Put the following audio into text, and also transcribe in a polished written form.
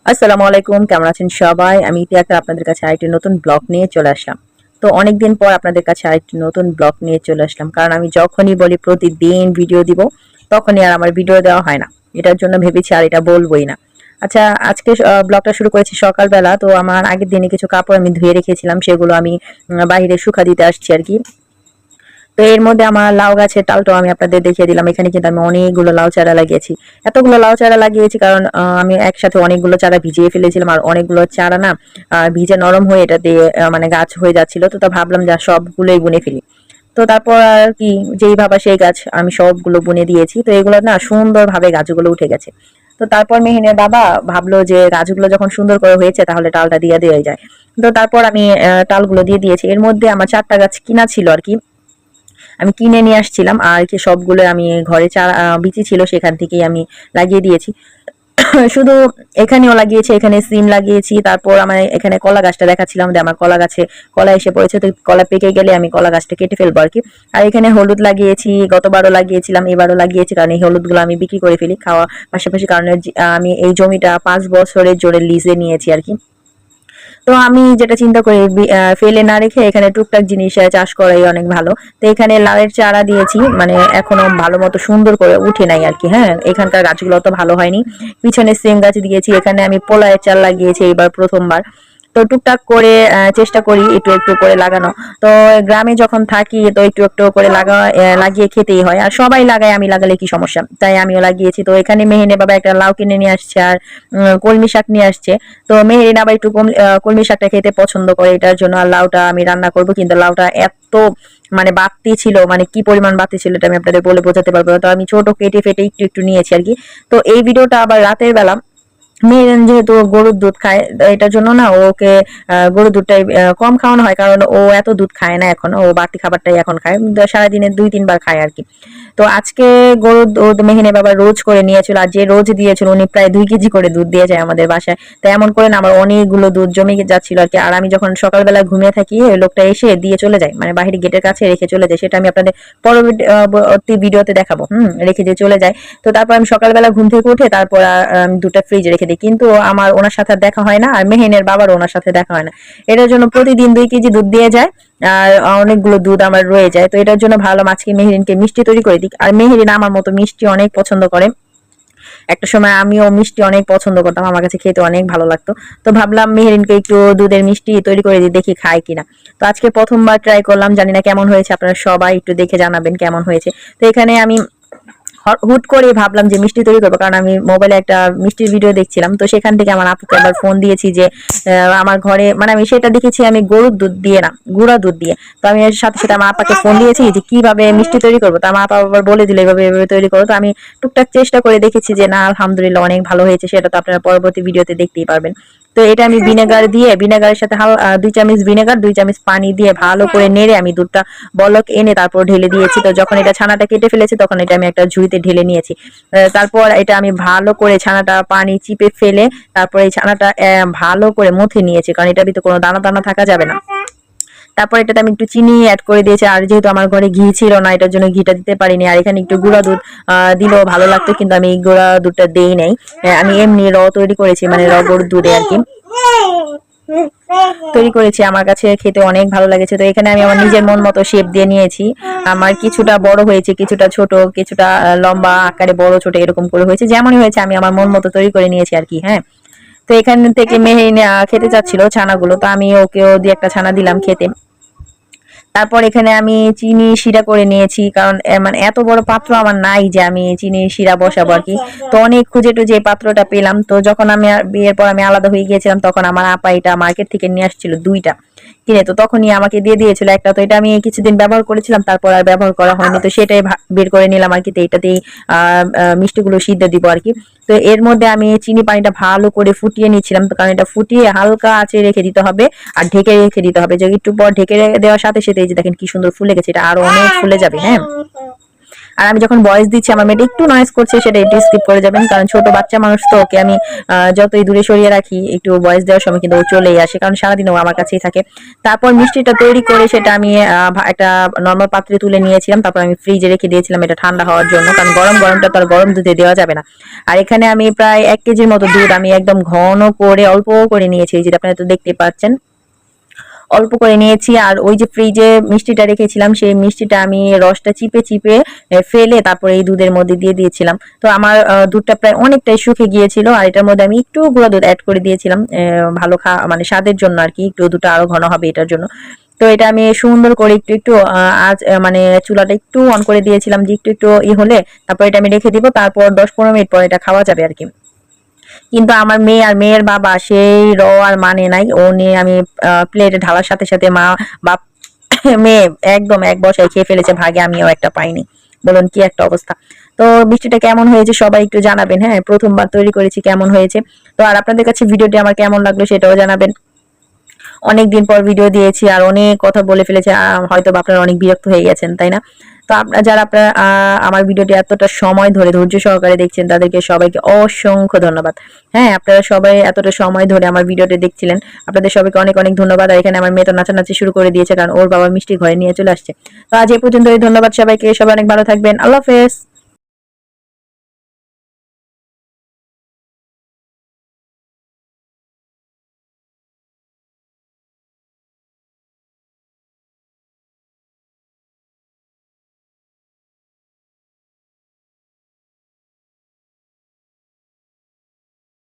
আসসালামু আলাইকুম, কেমন আছেন সবাই? আমি ইতিহাকে আপনাদের কাছে আরেকটি নতুন ব্লগ নিয়ে চলে আসলাম। তো অনেকদিন পর আপনাদের কাছে আরেকটি নতুন ব্লগ নিয়ে চলে আসলাম, কারণ আমি যখনই বলি প্রতিদিন ভিডিও দিব তখনই আর আমার ভিডিও দেওয়া হয় না। এটার জন্য ভেবেছি আর এটা বলবোই না। আচ্ছা, আজকে ব্লগটা শুরু করেছি সকালবেলা। তো আমার আগের দিনে কিছু কাপড় আমি ধুয়ে রেখেছিলাম, সেগুলো আমি বাইরে শুকা দিতে আসছি আর কি। তো এর মধ্যে আমার লাউ গাছের টালটাও আমি আপনাদের দেখিয়ে দিলাম। এখানে কিন্তু আমি অনেকগুলো লাউ চারা লাগিয়েছি। এতগুলো লাউ চারা লাগিয়েছি কারণ আমি একসাথে অনেকগুলো চারা ভিজিয়ে ফেলেছিলাম, আর অনেকগুলো চারা না ভিজে নরম হয়ে এটা দিয়ে মানে গাছ হয়ে যাচ্ছিল। তো তা ভাবলাম যে সবগুলোই বুনে ফেলি। তো তারপর আর কি, যেই ভাবা সেই গাছ, আমি সবগুলো বুনে দিয়েছি। তো এগুলো না সুন্দরভাবে গাছগুলো উঠে গেছে। তো তারপর মেহিনের বাবা ভাবলো যে গাছগুলো যখন সুন্দর করে হয়েছে তাহলে টালটা দিয়ে দেওয়া যায়। তো তারপর আমি টালগুলো দিয়ে দিয়েছি। এর মধ্যে আমার 4টা গাছ কিনা ছিল আর কি, আমি কিনে নিয়ে আসছিলাম। আর কি সবগুলো আমি ঘরে চারা বিচি ছিল সেখান থেকেই আমি লাগিয়ে দিয়েছি। শুধু এখানেও লাগিয়েছি, এখানে সিম লাগিয়েছি। তারপর আমার এখানে কলা গাছটা দেখাচ্ছিলাম যে আমার কলা গাছে কলা এসে পড়েছে, তো কলা পেকে গেলে আমি কলা গাছটা কেটে ফেলবো আর কি। আর এখানে হলুদ লাগিয়েছি, গতবারও লাগিয়েছিলাম, এবারও লাগিয়েছি, কারণ এই হলুদগুলো আমি বিক্রি করে ফেলি খাওয়া পাশাপাশি। কারণ আমি এই জমিটা 5 বছরের জন্য লিজে নিয়েছি আর কি। তো আমি যেটা চিন্তা করি, ফেলে না রেখে এখানে টুকটাক জিনিস চাষ করাই অনেক ভালো। তো এখানে লাউয়ের চারা দিয়েছি, মানে এখনো ভালো মতো সুন্দর করে উঠে নাই আর কি। হ্যাঁ, এখানকার গাছগুলো তো ভালো হয়নি। পিছনে সিম গাছ দিয়েছি, এখানে আমি পোলায়ের চাল লাগিয়েছি এবার প্রথমবার। তো টুকটাক করে চেষ্টা করি একটু একটু করে লাগানো। তো গ্রামে যখন থাকি তো একটু একটু করে লাগিয়ে খেতেই হয়, আর সবাই লাগায়, আমি লাগালে কি সমস্যা, তাই আমিও লাগিয়েছি। তো এখানে মেহেনে বাবা একটা লাউ কিনে নিয়ে আসছে, আর কলমি শাক নিয়ে আসছে। তো মেহেরিন আবার একটু কলমি শাকটা খেতে পছন্দ করে, এটার জন্য আর লাউটা আমি রান্না করব। কিন্তু লাউটা এত মানে বাড়তি ছিল, মানে কি পরিমাণ বাড়তি ছিল এটা আমি আপনাদের বলে বোঝাতে পারবো না। তো আমি ছোট কেটে ফেটে একটু একটু নিয়েছি আর কি। তো এই ভিডিওটা আবার রাতের বেলা, মেহেরান যেহেতু গরুর দুধ খায়, এটার জন্য না ওকে গরুর দুধটাই কম খাওয়ানো হয়, কারণ ও এত দুধ খায় না এখন, ও বাড়তি খাবারটাই এখন খায়। সারাদিনে 2-3 বার খায় আর কি। তো আজকে গরুর দুধ মেহিনে বাবা রোজ করে নিয়েছিল, আর যে রোজ দিয়েছিল উনি প্রায় 2 কেজি করে দুধ দিয়ে যায় আমাদের বাসায়। তো এমন করে না আমার অনেকগুলো দুধ জমে যাচ্ছিল আর কি। আর আমি যখন সকালবেলা ঘুমিয়ে থাকি, ওই লোকটা এসে দিয়ে চলে যায়, মানে বাহির গেটের কাছে রেখে চলে যায়। সেটা আমি আপনাদের পরবর্তী ভিডিওতে দেখাবো। রেখে দিয়ে চলে যায়। তো তারপর আমি সকালবেলা ঘুম থেকে উঠে তারপর দুটা ফ্রিজে রেখে দিই। কিন্তু আমার ওনার সাথে দেখা হয় না, আর মেহেনের বাবারও ওনার সাথে দেখা হয় না। এটার জন্য প্রতিদিন 2 কেজি দুধ দিয়ে যায়, আর অনেকগুলো দুধ আমার রয়ে যায়। তো এটার জন্য ভাবলাম আজকে মেহেরিনকে মিষ্টি তৈরি করে দিই। আর মেহেরিন আমার মতো মিষ্টি অনেক পছন্দ করে। একটা সময় আমিও মিষ্টি অনেক পছন্দ করতাম, আমার কাছে খেতে অনেক ভালো লাগতো। তো ভাবলাম মেহেরিনকে একটু দুধের মিষ্টি তৈরি করে দিই, দেখি খায় কিনা। তো আজকে প্রথমবার ট্রাই করলাম, জানি না কেমন হয়েছে, আপনারা সবাই একটু দেখে জানাবেন কেমন হয়েছে। তো এখানে আমি হুট করে ভাবলাম যে মিষ্টি তৈরি করবো, কারণ আমি মোবাইলে একটা মিষ্টির ভিডিও দেখছিলাম। তো সেখান থেকে আমার আপুকে আবার ফোন দিয়েছি যে আমার ঘরে, মানে আমি সেটা দেখেছি আমি গরুর দুধ দিয়ে না, গুঁড়া দুধ দিয়ে। তো আমি এর সাথে সাথে আমার আপাকে ফোন দিয়েছি যে কিভাবে মিষ্টি তৈরি করবো। তো আমার আপা আবার বলে দিল এভাবে এভাবে তৈরি করো। তো আমি টুকটাক চেষ্টা করে দেখেছি যে না, আলহামদুলিল্লাহ অনেক ভালো হয়েছে। সেটা তো আপনারা পরবর্তী ভিডিওতে দেখতেই পারবেন। তো এটা আমি ভিনেগার দিয়ে, ভিনেগারের সাথে 2 চামচ ভিনেগার, 2 চামচ পানি দিয়ে ভালো করে নেড়ে আমি দুধটা বলক এনে তারপর ঢেলে দিয়েছি। তো যখন এটা ছানাটা কেটে ফেলেছি তখন এটা আমি একটা ঝুড়িতে ঢেলে নিয়েছি। তারপর এটা আমি ভালো করে ছানাটা পানি চিপে ফেলে তারপর এই ছানাটা ভালো করে মুথে নিয়েছি, কারণ এটার ভিতরে কোনো দানা দানা থাকা যাবে না। তারপর এটাতে আমি একটু চিনি অ্যাড করে দিয়েছি, আর যেহেতু আমার ঘরে ঘি ছিল না এটার জন্য ঘিটা দিতে পারিনি। আর এখানে একটু গুঁড়া দুধ দিলেও ভালো লাগতো, কিন্তু আমি এই গুঁড়া দুধটা দেই নাই। আমি এমনি তৈরি করেছি, মানে গরুর দুধে আর কি তৈরি করেছি। আমার কাছে খেতে অনেক ভালো লেগেছে। তো এখানে আমি আমার নিজের মন মতো শেপ দিয়ে নিয়েছি। আমার কিছুটা বড় হয়েছে, কিছুটা ছোট, কিছুটা লম্বা আকারে বড় ছোট এরকম করে হয়েছে। যেমনই হয়েছে আমি আমার মন মতো তৈরি করে নিয়েছি আর কি। হ্যাঁ, তো এখান থেকে মেহেরিন খেতে চাচ্ছিল ছানাগুলো, তো আমি ওকেও দিয়ে একটা ছানা দিলাম খেতে। তারপর এখানে আমি চিনি শিরা করে নিয়েছি, কারণ মানে এত বড় পাত্র আমার নাই যে আমি চিনি শিরা বসাবো আর কি। তো অনেক খুঁজে টুজে এই পাত্রটা পেলাম। তো যখন আমি বিয়ের পর আমি আলাদা হয়ে গিয়েছিলাম তখন আমার আপা এটা মার্কেট থেকে নিয়ে আসছিল 2টা কিনে। তো তখনই আমাকে দিয়ে দিয়েছিল একটা। তো এটা আমি কিছুদিন ব্যবহার করেছিলাম, তারপর আর ব্যবহার করা হয়নি। তো সেটাই বের করে নিলাম আর কি। তো এটাতেই মিষ্টিগুলো সিদ্ধ দিব আর কি। তো এর মধ্যে আমি চিনি পানিটা ভালো করে ফুটিয়ে নিচ্ছিলাম, তো কারণ এটা ফুটিয়ে হালকা আঁচে রেখে দিতে হবে আর ঢেকে রেখে দিতে হবে। যে একটু পর ঢেকে দেওয়ার সাথে সাথে এই যে দেখেন কি সুন্দর ফুলে গেছে, এটা আরো অনেক ফুলে যাবে। হ্যাঁ, আর আমি যখন ভয়েস দিচ্ছি আমার মেয়েটা একটু নয়েজ করছে, সেটা একটু স্কিপ করে যাবেন, কারণ ছোট বাচ্চা মানুষ তো, ওকে আমি যতই দূরে সরিয়ে রাখি একটু ভয়েস দেওয়ার সময় কিন্তু ও চলেই আসে, কারণ সারাদিন ও আমার কাছেই থাকে। তারপর মিষ্টিটা তৈরি করে সেটা আমি একটা নর্মাল পাত্রে তুলে নিয়েছিলাম, তারপর আমি ফ্রিজে রেখে দিয়েছিলাম এটা ঠান্ডা হওয়ার জন্য, কারণ গরমটা তো আর গরম দুধে দেওয়া যাবে না। আর এখানে আমি প্রায় 1 কেজির মতো দুধ আমি একদম ঘন করে অল্প করে নিয়েছি, যেটা আপনারা তো দেখতে পাচ্ছেন, অল্প করে নিয়েছি। আর ওই যে ফ্রিজে মিষ্টিটা রেখেছিলাম সেই মিষ্টিটা আমি রসটা চিপে চিপে ফেলে তারপরে এই দুধের মধ্যে দিয়ে দিয়েছিলাম। তো আমার দুধটা প্রায় অনেকটাই শুকিয়ে গিয়েছিল, আর এটার মধ্যে আমি একটু গুঁড়া দুধ অ্যাড করে দিয়েছিলাম ভালো মানে স্বাদের জন্য আর কি, একটু দুধটা আরো ঘন হবে এটার জন্য। তো এটা আমি সুন্দর করে একটু একটু আজ মানে চুলাটা একটু অন করে দিয়েছিলাম, যে একটু একটু হলে তারপর এটা আমি রেখে দিব, তারপর 10-15 মিনিট পর এটা খাওয়া যাবে আর কি। কিন্তু আমার মেয়ে আর মেয়ের বাবা সেই আর মানে নাই, ও নিয়ে আমি প্লেটে ঢালার সাথে সাথে মা বাপ মেয়ে একদম এক বসায় খেয়ে ফেলেছে, ভাগে আমিও একটা পাইনি। বলুন কি একটা অবস্থা। তো মিষ্টিটা কেমন হয়েছে সবাই একটু জানাবেন, হ্যাঁ প্রথমবার তৈরি করেছি, কেমন হয়েছে। তো আর আপনাদের কাছে ভিডিওটি আমার কেমন লাগলো সেটাও জানাবেন। অনেকদিন পর ভিডিও দিয়েছি আর অনেক কথা বলে ফেলেছি, হয়তো আপনারা অনেক বিরক্ত হয়ে গেছেন, তাই না? তো আপনারা আমার ভিডিওটি এতটা সময় ধরে ধৈর্য সহকারে দেখছেন তাদেরকে সবাইকে অসংখ্য ধন্যবাদ। হ্যাঁ, আপনারা সবাই এতটা সময় ধরে আমার ভিডিওটি দেখছিলেন, আপনাদের সবাইকে অনেক অনেক ধন্যবাদ। আর এখানে আমার মেয়ে তো নাচানাচি শুরু করে দিয়েছে, কারণ ওর বাবা মিষ্টি ঘরে নিয়ে চলে আসছে। তো আজ এই পর্যন্তই, ধন্যবাদ সবাইকে, সবাই অনেক ভালো থাকবেন, আল্লাহ হাফেজ।